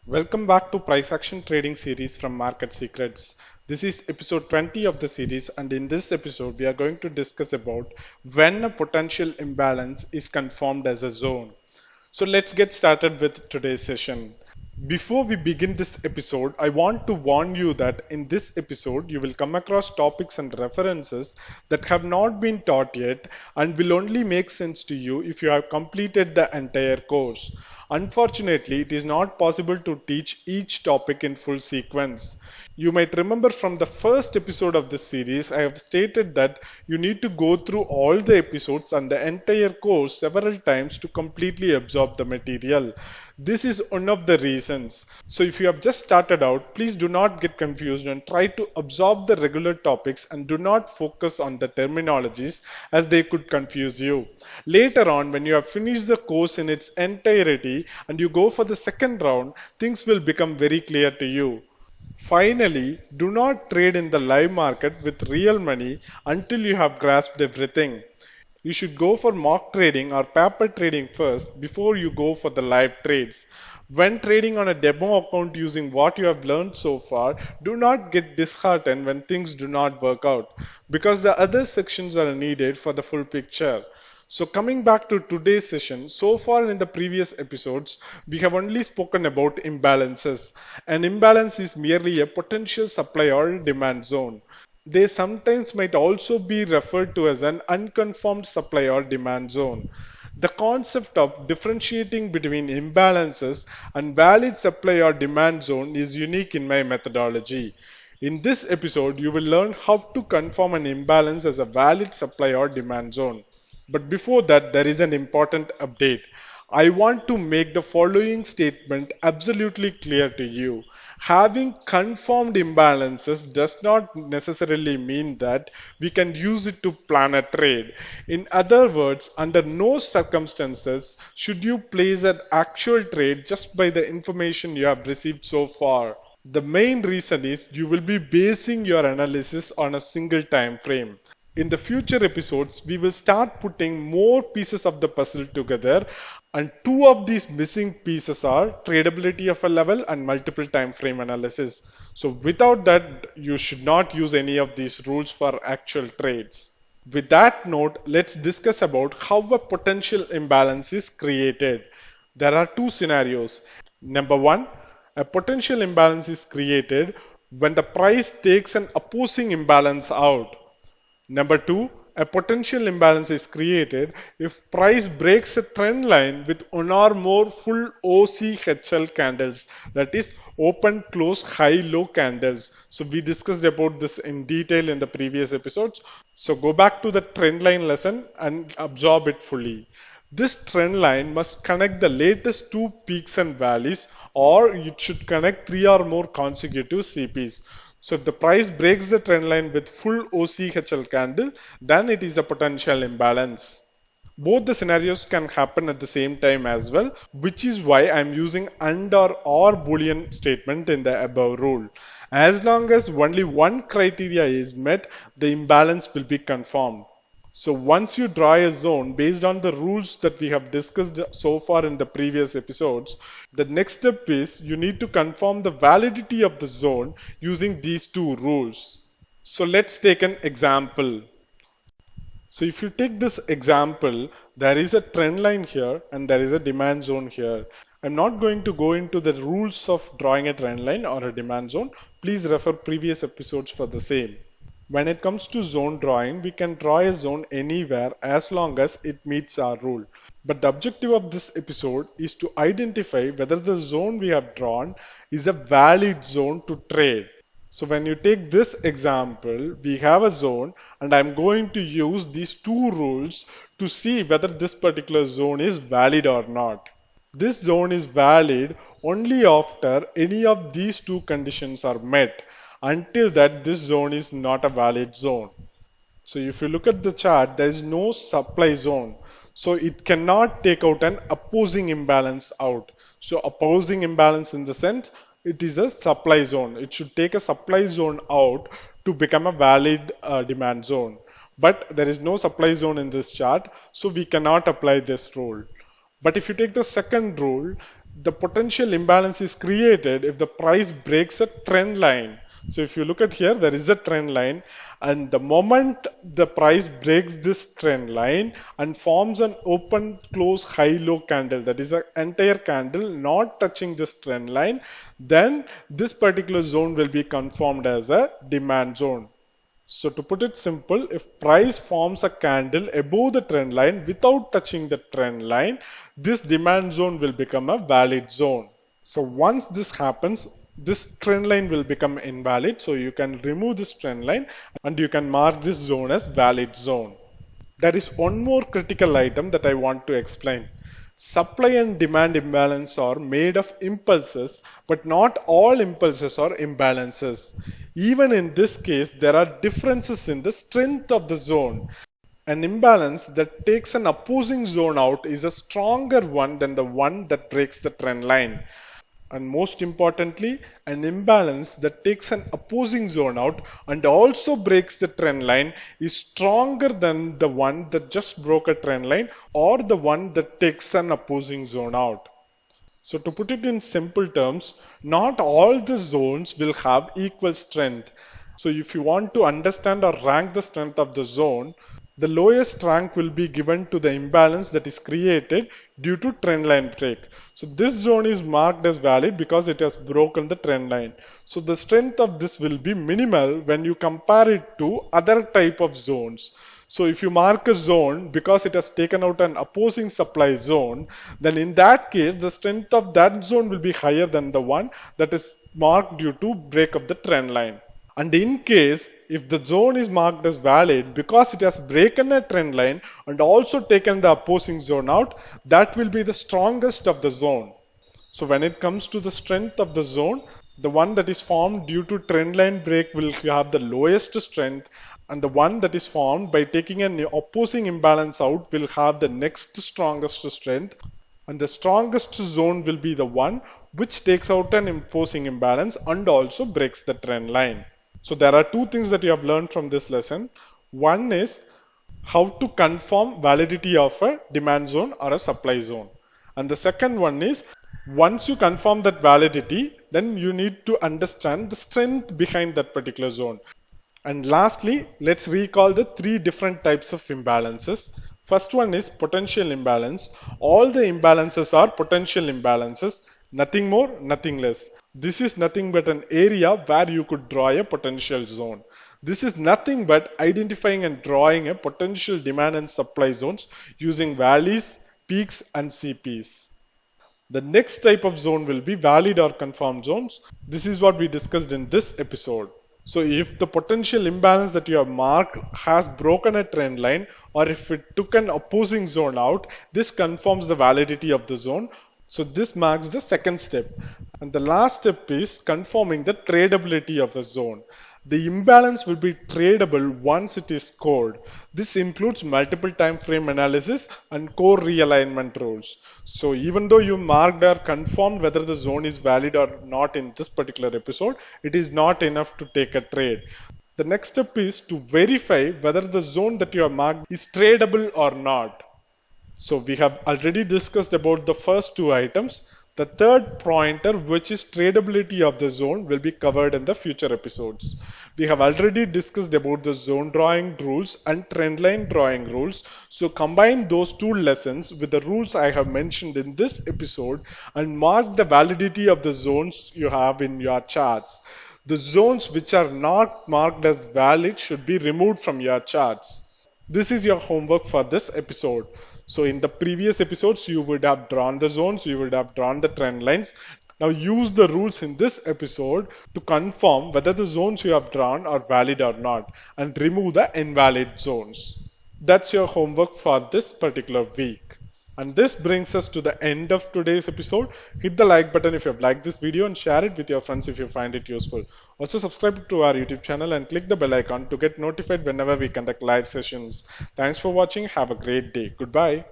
Welcome back to Price Action Trading series from Market Secrets. This is episode 20 of the series, and in this episode we are going to discuss about when a potential imbalance is confirmed as a zone. So let's get started with today's session. Before we begin this episode, I want to warn you that in this episode you will come across topics and references that have not been taught yet and will only make sense to you if you have completed the entire course. Unfortunately, it is not possible to teach each topic in full sequence. You might remember from the first episode of this series, I have stated that you need to go through all the episodes and the entire course several times to completely absorb the material. This is one of the reasons. So if you have just started out, please do not get confused and try to absorb the regular topics and do not focus on the terminologies as they could confuse you. Later on, when you have finished the course in its entirety and you go for the second round, things will become very clear to you. Finally, do not trade in the live market with real money until you have grasped everything. You should go for mock trading or paper trading first before you go for the live trades. When trading on a demo account using what you have learned so far, do not get disheartened when things do not work out because the other sections are needed for the full picture. So coming back to today's session, so far in the previous episodes, we have only spoken about imbalances. An imbalance is merely a potential supply or demand zone. They sometimes might also be referred to as an unconfirmed supply or demand zone. The concept of differentiating between imbalances and valid supply or demand zone is unique in my methodology. In this episode, you will learn how to confirm an imbalance as a valid supply or demand zone. But before that, there is an important update. I want to make the following statement absolutely clear to you. Having confirmed imbalances does not necessarily mean that we can use it to plan a trade. In other words, under no circumstances should you place an actual trade just by the information you have received so far. The main reason is you will be basing your analysis on a single time frame. In the future episodes, we will start putting more pieces of the puzzle together, and two of these missing pieces are tradability of a level and multiple time frame analysis. So without that, you should not use any of these rules for actual trades. With that note, let's discuss about how a potential imbalance is created. There are two scenarios. Number one, a potential imbalance is created when the price takes an opposing imbalance out. Number two, a potential imbalance is created if price breaks a trend line with one or more full OCHL candles, that is open, close, high, low candles. So we discussed about this in detail in the previous episodes. So go back to the trend line lesson and absorb it fully. This trend line must connect the latest two peaks and valleys, or it should connect three or more consecutive CPs. So if the price breaks the trend line with full OCHL candle, then it is a potential imbalance. Both the scenarios can happen at the same time as well, which is why I'm using and or Boolean statement in the above rule. As long as only one criteria is met, the imbalance will be confirmed. So once you draw a zone based on the rules that we have discussed so far in the previous episodes, the next step is you need to confirm the validity of the zone using these two rules. So let's take an example. So if you take this example, there is a trend line here and there is a demand zone here. I'm not going to go into the rules of drawing a trend line or a demand zone. Please refer previous episodes for the same. When it comes to zone drawing, we can draw a zone anywhere as long as it meets our rule. But the objective of this episode is to identify whether the zone we have drawn is a valid zone to trade. So when you take this example, we have a zone and I'm going to use these two rules to see whether this particular zone is valid or not. This zone is valid only after any of these two conditions are met. Until that, this zone is not a valid zone. So if you look at the chart, there is no supply zone. So it cannot take out an opposing imbalance out. So opposing imbalance in the sense, it is a supply zone. It should take a supply zone out to become a valid demand zone. But there is no supply zone in this chart, so we cannot apply this rule. But if you take the second rule, The potential imbalance is created if the price breaks a trend line. So if you look at here, there is a trend line, and the moment the price breaks this trend line and forms an open close high low candle, that is the entire candle not touching this trend line, then this particular zone will be confirmed as a demand zone. So to put it simple, if price forms a candle above the trend line without touching the trend line, this demand zone will become a valid zone. So once this happens, this trend line will become invalid. So you can remove this trend line and you can mark this zone as valid zone. There is one more critical item that I want to explain. Supply and demand imbalance are made of impulses, but not all impulses are imbalances. Even in this case, there are differences in the strength of the zone. An imbalance that takes an opposing zone out is a stronger one than the one that breaks the trend line. And most importantly, an imbalance that takes an opposing zone out and also breaks the trend line is stronger than the one that just broke a trend line or the one that takes an opposing zone out. So to put it in simple terms, not all the zones will have equal strength. So if you want to understand or rank the strength of the zone, the lowest rank will be given to the imbalance that is created due to trend line break. So this zone is marked as valid because it has broken the trend line. So the strength of this will be minimal when you compare it to other type of zones. So if you mark a zone because it has taken out an opposing supply zone, then in that case the strength of that zone will be higher than the one that is marked due to break of the trend line. And in case if the zone is marked as valid because it has broken a trend line and also taken the opposing zone out, that will be the strongest of the zone. So when it comes to the strength of the zone, the one that is formed due to trend line break will have the lowest strength, and the one that is formed by taking an opposing imbalance out will have the next strongest strength, and the strongest zone will be the one which takes out an opposing imbalance and also breaks the trend line. So there are two things that you have learned from this lesson. One is how to confirm validity of a demand zone or a supply zone. And the second one is once you confirm that validity, then you need to understand the strength behind that particular zone. And lastly, let's recall the three different types of imbalances. First one is potential imbalance. All the imbalances are potential imbalances, nothing more, nothing less. This is nothing but an area where you could draw a potential zone. This is nothing but identifying and drawing a potential demand and supply zones using valleys, peaks and CPs. The next type of zone will be valid or confirmed zones. This is what we discussed in this episode. So if the potential imbalance that you have marked has broken a trend line, or if it took an opposing zone out, this confirms the validity of the zone. So this marks the second step. And the last step is confirming the tradability of the zone. The imbalance will be tradable once it is scored. This includes multiple time frame analysis and core realignment rules. So even though you marked or confirmed whether the zone is valid or not in this particular episode, it is not enough to take a trade. The next step is to verify whether the zone that you have marked is tradable or not. So we have already discussed about the first two items. The third pointer, which is tradability of the zone, will be covered in the future episodes. We have already discussed about the zone drawing rules and trendline drawing rules. So combine those two lessons with the rules I have mentioned in this episode and mark the validity of the zones you have in your charts. The zones which are not marked as valid should be removed from your charts. This is your homework for this episode. So in the previous episodes, you would have drawn the zones, you would have drawn the trend lines. Now use the rules in this episode to confirm whether the zones you have drawn are valid or not and remove the invalid zones. That's your homework for this particular week. And this brings us to the end of today's episode. Hit the like button if you have liked this video and share it with your friends if you find it useful. Also subscribe to our YouTube channel and click the bell icon to get notified whenever we conduct live sessions. Thanks for watching. Have a great day. Goodbye.